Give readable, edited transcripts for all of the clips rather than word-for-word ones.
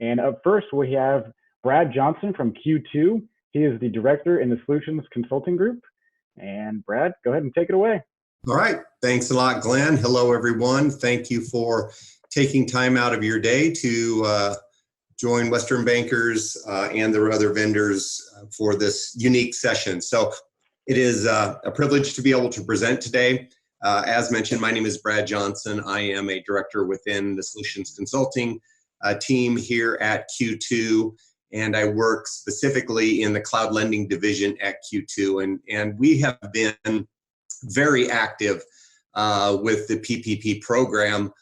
And up first, we have Brad Johnson from Q2. He is the director in the Solutions Consulting Group. And Brad, go ahead and take it away. All right. Thanks a lot, Glenn. Hello, everyone. Thank you for taking time out of your day to join Western Bankers and their other vendors for this unique session. So it is a privilege to be able to present today. As mentioned, my name is Brad Johnson. I am a director within the Solutions Consulting team here at Q2, and I work specifically in the cloud lending division at Q2. And we have been very active with the PPP program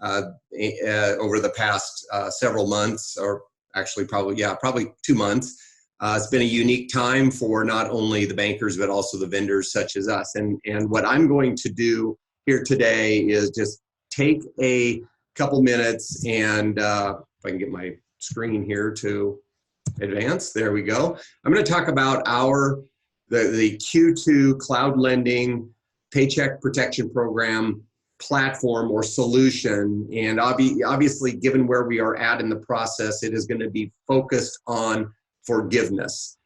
over the past several months, or actually probably 2 months. It's been a unique time for not only the bankers, but also the vendors such as us. And what I'm going to do here today is just take a couple minutes and if I can get my screen here to advance, there we go. I'm going to talk about the Q2 Cloud Lending Paycheck Protection Program platform or solution. And obviously, given where we are at in the process, it is going to be focused on forgiveness.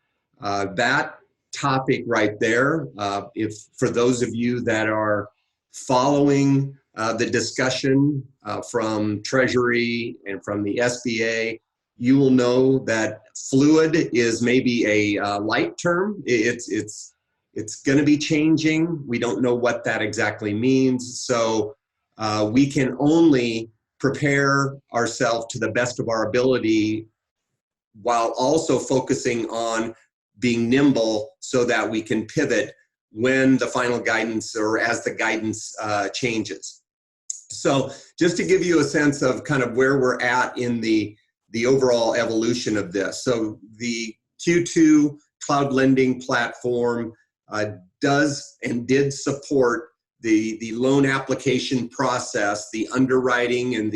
That topic right there, if for those of you that are following the discussion from Treasury and from the SBA, you will know that fluid is maybe a light term. It's going to be changing. We don't know what that exactly means. So we can only prepare ourselves to the best of our ability while also focusing on being nimble so that we can pivot when the final guidance or as the guidance changes. So just to give you a sense of kind of where we're at in the overall evolution of this. So the Q2 Cloud Lending platform does and did support the loan application process, the underwriting, and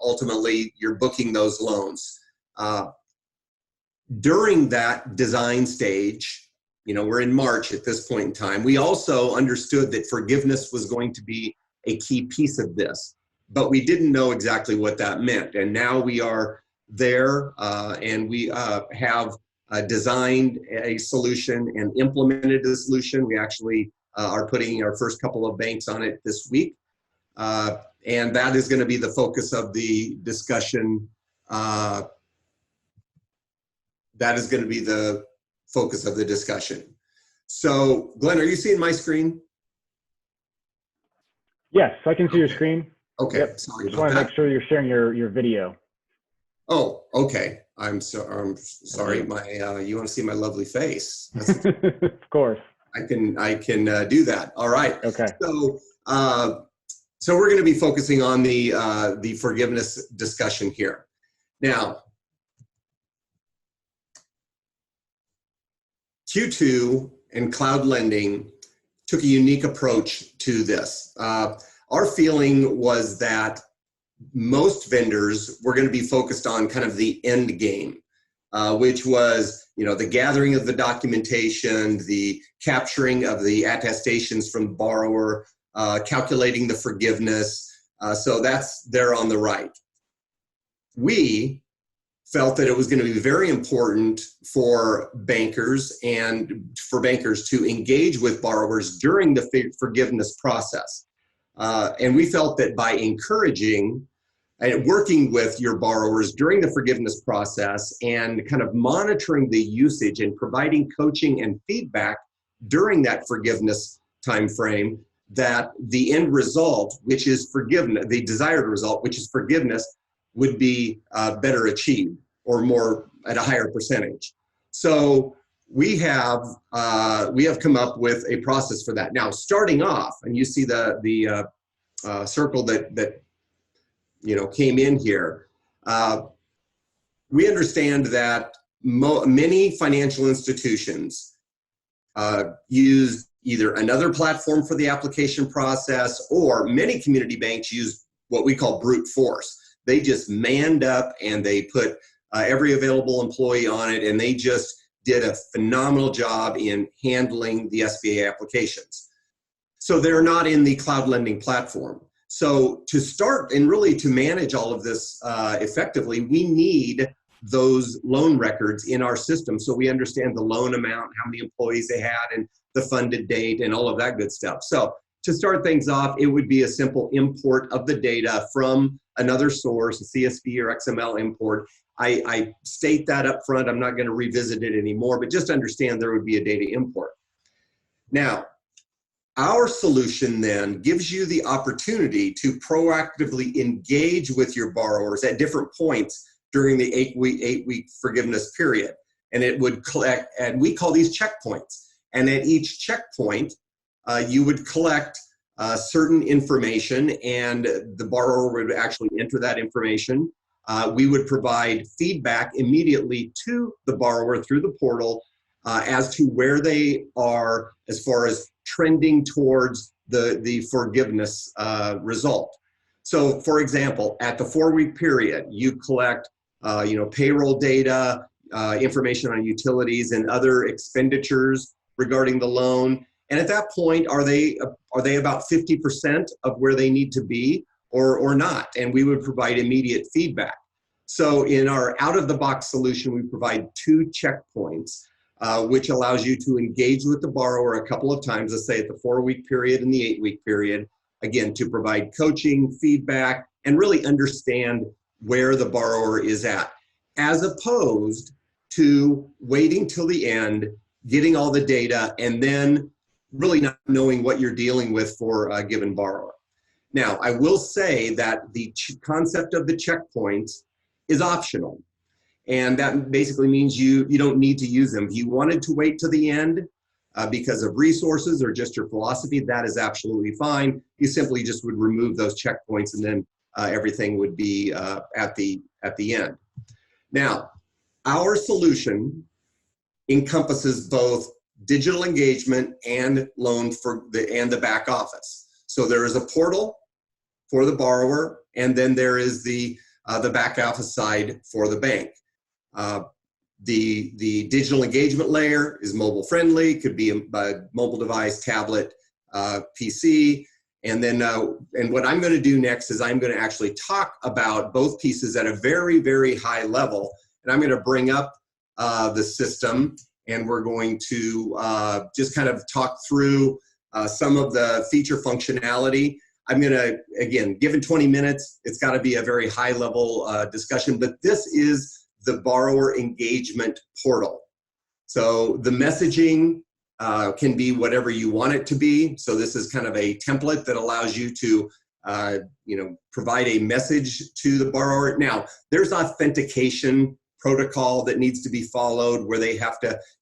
ultimately you're booking those loans. During that design stage, we're in March at this point in time, we also understood that forgiveness was going to be a key piece of this, but we didn't know exactly what that meant. And now we are there and we have designed a solution and implemented a solution. We actually are putting our first couple of banks on it this week. And that is going to be the focus of the discussion. So, Glenn, are you seeing my screen? Yes, I can see your screen. Okay, yep. Sorry Just about want to that. make sure you're sharing your video. Oh, okay. I'm sorry. You want to see my lovely face? Of course. I can do that. All right. Okay. So we're going to be focusing on the forgiveness discussion here. Now, Q2 and cloud lending took a unique approach to this. Our feeling was that most vendors were going to be focused on kind of the end game, which was, the gathering of the documentation, the capturing of the attestations from the borrower, calculating the forgiveness. So that's there on the right. We felt that it was going to be very important for bankers to engage with borrowers during the forgiveness process. And we felt that by encouraging and working with your borrowers during the forgiveness process and kind of monitoring the usage and providing coaching and feedback during that forgiveness time frame, that the end result, which is forgiveness, the desired result, which is forgiveness, would be better achieved or more at a higher percentage. So we have come up with a process for that. Now, starting off, and you see the circle that came in here. We understand that many financial institutions use either another platform for the application process, or many community banks use what we call brute force. They just manned up and they put every available employee on it, and they just did a phenomenal job in handling the SBA applications. So they're not in the cloud lending platform. So to start and really to manage all of this effectively, we need those loan records in our system so we understand the loan amount, how many employees they had, and the funded date, and all of that good stuff. So to start things off, it would be a simple import of the data from another source, a CSV or XML import. I state that up front. I'm not going to revisit it anymore, but just understand there would be a data import. Now, our solution then gives you the opportunity to proactively engage with your borrowers at different points during the eight week forgiveness period. And it would collect, and we call these checkpoints. And at each checkpoint, you would collect certain information, and the borrower would actually enter that information. We would provide feedback immediately to the borrower through the portal as to where they are as far as trending towards the forgiveness result. So, for example, at the 4-week period, you collect payroll data, information on utilities and other expenditures regarding the loan. And at that point, are they about 50% of where they need to be or not? And we would provide immediate feedback. So in our out-of-the-box solution, we provide 2 checkpoints, which allows you to engage with the borrower a couple of times, let's say at the 4-week period and the 8-week period, again, to provide coaching, feedback, and really understand where the borrower is at, as opposed to waiting till the end, getting all the data, and then really not knowing what you're dealing with for a given borrower. Now, I will say that the concept of the checkpoints is optional. And that basically means you don't need to use them. If you wanted to wait to the end because of resources or just your philosophy, that is absolutely fine. You simply just would remove those checkpoints, and then everything would be at the end. Now, our solution encompasses both digital engagement and loan and the back office. So there is a portal for the borrower, and then there is the back office side for the bank. The digital engagement layer is mobile friendly, could be a mobile device, tablet, PC. And then, and what I'm going to do next is I'm going to actually talk about both pieces at a very, very high level. And I'm going to bring up the system, and we're going to just kind of talk through some of the feature functionality. I'm going to, again, given 20 minutes, it's got to be a very high level discussion, but this is the borrower engagement portal. So the messaging can be whatever you want it to be. So this is kind of a template that allows you to provide a message to the borrower. Now, there's authentication protocol that needs to be followed where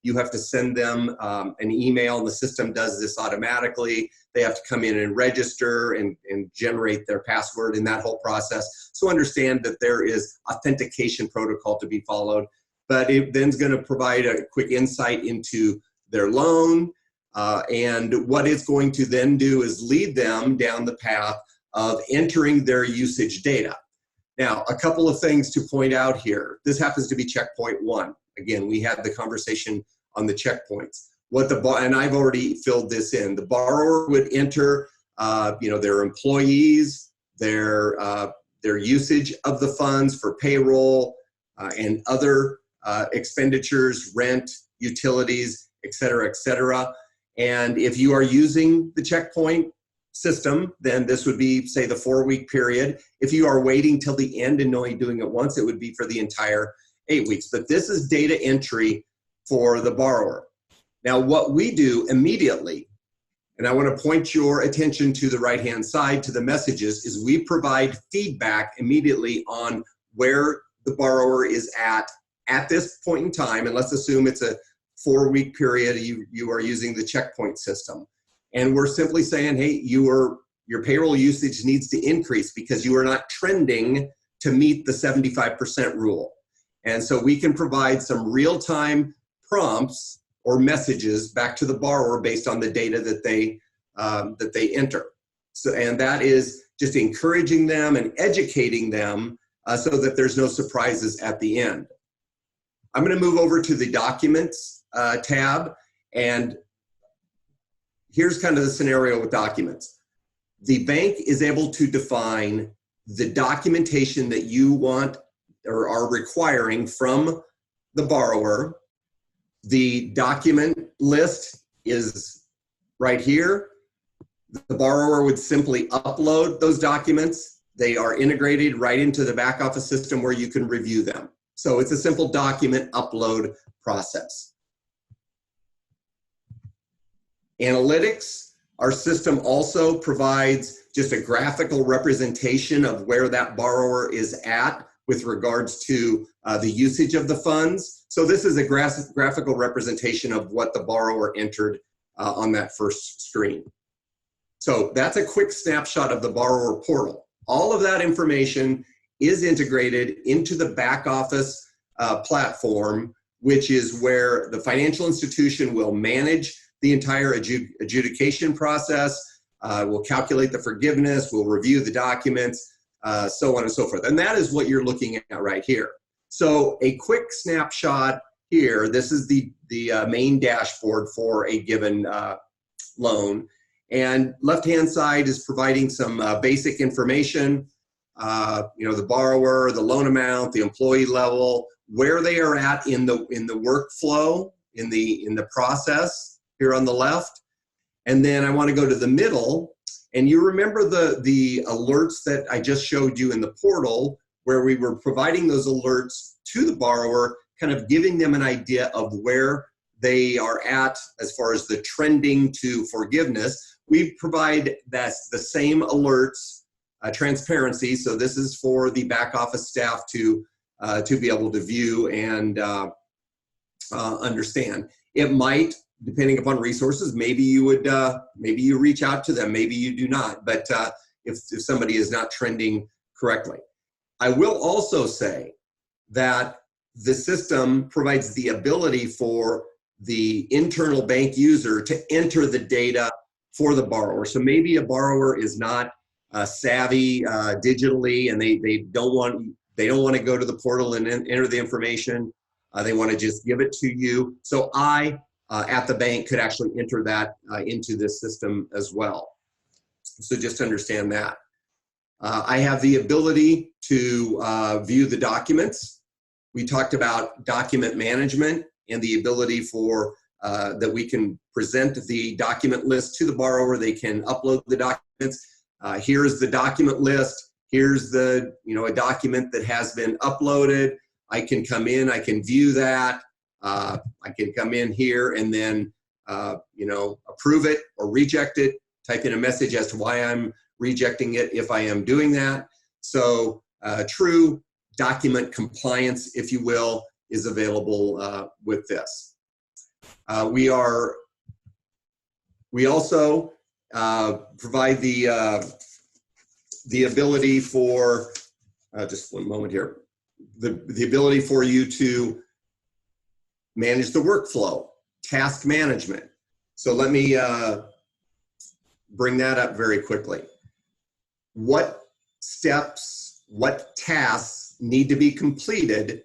you have to send them an email, and the system does this automatically. They have to come in and register and generate their password in that whole process. So understand that there is authentication protocol to be followed, but it then is going to provide a quick insight into their loan, and what it's going to then do is lead them down the path of entering their usage data. Now, a couple of things to point out here. This happens to be checkpoint 1. Again, we had the conversation on the checkpoints. And I've already filled this in. The borrower would enter, their employees, their usage of the funds for payroll and other expenditures, rent, utilities, et cetera, et cetera. And if you are using the checkpoint system, then this would be, say, the 4-week period. If you are waiting till the end and only doing it once, it would be for the entire 8 weeks. But this is data entry for the borrower. Now, what we do immediately, and I want to point your attention to the right-hand side to the messages, is we provide feedback immediately on where the borrower is at this point in time. And let's assume it's a 4-week period, you are using the checkpoint system. And we're simply saying, hey, your payroll usage needs to increase because you are not trending to meet the 75% rule. And so we can provide some real-time prompts or messages back to the borrower based on the data that they enter. So, and that is just encouraging them and educating them so that there's no surprises at the end. I'm going to move over to the Documents tab, and here's kind of the scenario with documents. the bank is able to define the documentation that you want or are requiring from the borrower. The document list is right here. The borrower would simply upload those documents. They are integrated right into the back office system where you can review them. So it's a simple document upload process. Analytics, our system also provides just a graphical representation of where that borrower is at with regards to the usage of the funds. So this is a graphical representation of what the borrower entered on that first screen. So that's a quick snapshot of the borrower portal. All of that information is integrated into the back office platform, which is where the financial institution will manage the entire adjudication process, will calculate the forgiveness, will review the documents, so on and so forth. And that is what you're looking at right here. So a quick snapshot here, this is the main dashboard for a given loan. And left-hand side is providing some basic information, the borrower, the loan amount, the employee level, where they are at in the workflow, in the process here on the left. And then I want to go to the middle. And you remember the alerts that I just showed you in the portal, where we were providing those alerts to the borrower, kind of giving them an idea of where they are at as far as the trending to forgiveness. We provide the same alerts, transparency. So this is for the back office staff to be able to view and understand. It might, depending upon resources, maybe you would, maybe you reach out to them, maybe you do not. But if somebody is not trending correctly, I will also say that the system provides the ability for the internal bank user to enter the data for the borrower. So maybe a borrower is not savvy digitally, and they don't want to go to the portal and enter the information. They want to just give it to you. So I, at the bank, could actually enter that into this system as well. So just understand that. I have the ability to view the documents. We talked about document management and the ability for that we can present the document list to the borrower. They can upload the documents. Here's the document list. Here's the, a document that has been uploaded. I can come in, I can view that. I can come in here and then, approve it or reject it, type in a message as to why I'm rejecting it if I am doing that. So true document compliance, if you will, is available with this. We also provide the ability for, just one moment here, the ability for you to manage the workflow, task management. So let me bring that up very quickly. What steps, what tasks need to be completed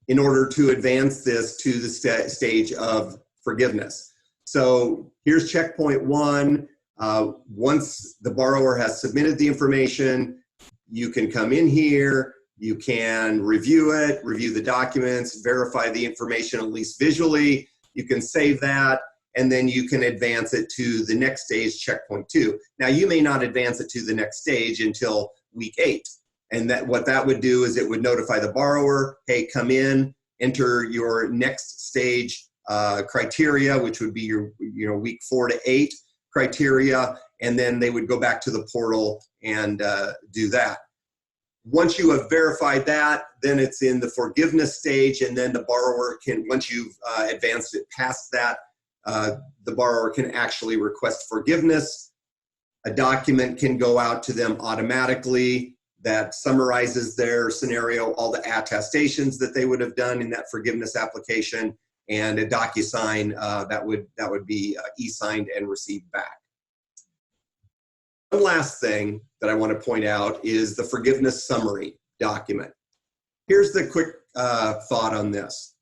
in order to advance this to the stage of forgiveness? So here's checkpoint one. Once the borrower has submitted the information, you can come in here, you can review it, review the documents, verify the information at least visually. You can save that, and then you can advance it to the next stage, checkpoint two. Now, you may not advance it to the next stage until week 8. And what that would do is it would notify the borrower, hey, come in, enter your next stage criteria, which would be your week 4 to 8 criteria, and then they would go back to the portal and do that. Once you have verified that, then it's in the forgiveness stage, and then the borrower can, once you've advanced it past that, the borrower can actually request forgiveness. A document can go out to them automatically that summarizes their scenario, all the attestations that they would have done in that forgiveness application, and a DocuSign that would be e-signed and received back. One last thing that I want to point out is the forgiveness summary document. Here's the quick thought on this.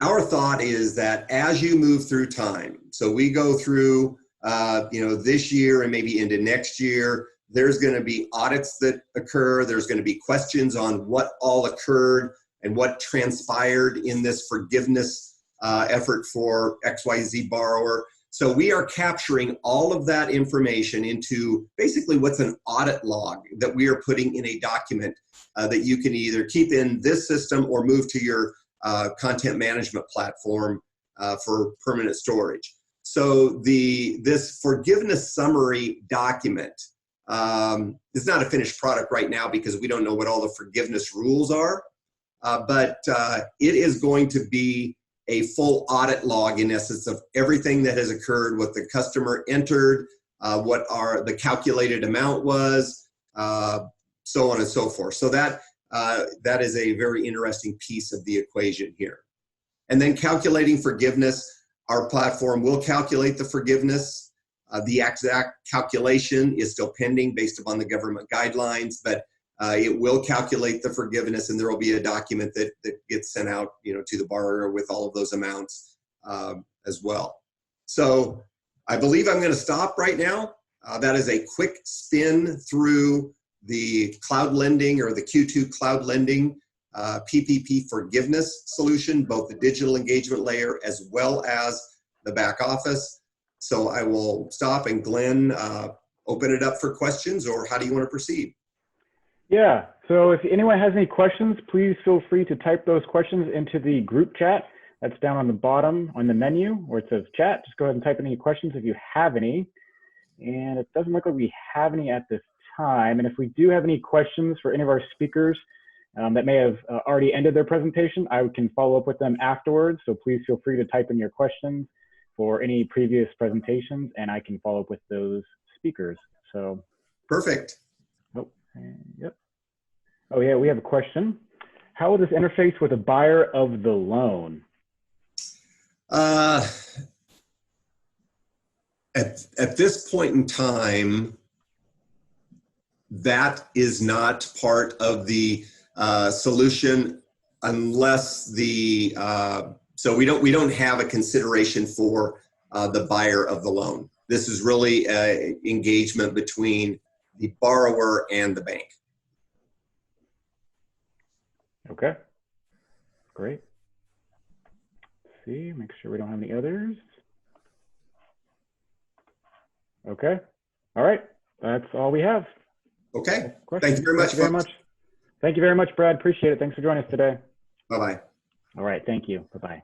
Our thought is that as you move through time, so we go through this year and maybe into next year, there's going to be audits that occur. There's going to be questions on what all occurred and what transpired in this forgiveness effort for XYZ borrower. So we are capturing all of that information into basically what's an audit log that we are putting in a document that you can either keep in this system or move to your content management platform for permanent storage. So this forgiveness summary document is not a finished product right now because we don't know what all the forgiveness rules are, but it is going to be a full audit log in essence of everything that has occurred, what the customer entered, what the calculated amount was, so on and so forth. So that is a very interesting piece of the equation here. And then calculating forgiveness, our platform will calculate the forgiveness. The exact calculation is still pending based upon the government guidelines, but it will calculate the forgiveness, and there will be a document that gets sent out, to the borrower with all of those amounts as well. So I believe I'm going to stop right now. That is a quick spin through the cloud lending or the Q2 cloud lending PPP forgiveness solution, both the digital engagement layer as well as the back office. So I will stop, and Glenn, open it up for questions, or how do you want to proceed? Yeah, so if anyone has any questions, please feel free to type those questions into the group chat. That's down on the bottom on the menu where it says chat. Just go ahead and type in any questions if you have any. And it doesn't look like we have any at this time. And if we do have any questions for any of our speakers that may have already ended their presentation, I can follow up with them afterwards. So please feel free to type in your questions for any previous presentations, and I can follow up with those speakers. So perfect. Oh, yep. Oh yeah, we have a question. How will this interface with a buyer of the loan? At this point in time, that is not part of the solution unless so we don't have a consideration for the buyer of the loan. This is really engagement between the borrower and the bank. Okay, great. Let's see, make sure we don't have any others. Okay, all right, that's all we have. Okay, thank you very much. Thank you very much. Thank you very much, Brad. Appreciate it. Thanks for joining us today. Bye-bye. All right, thank you. Bye-bye.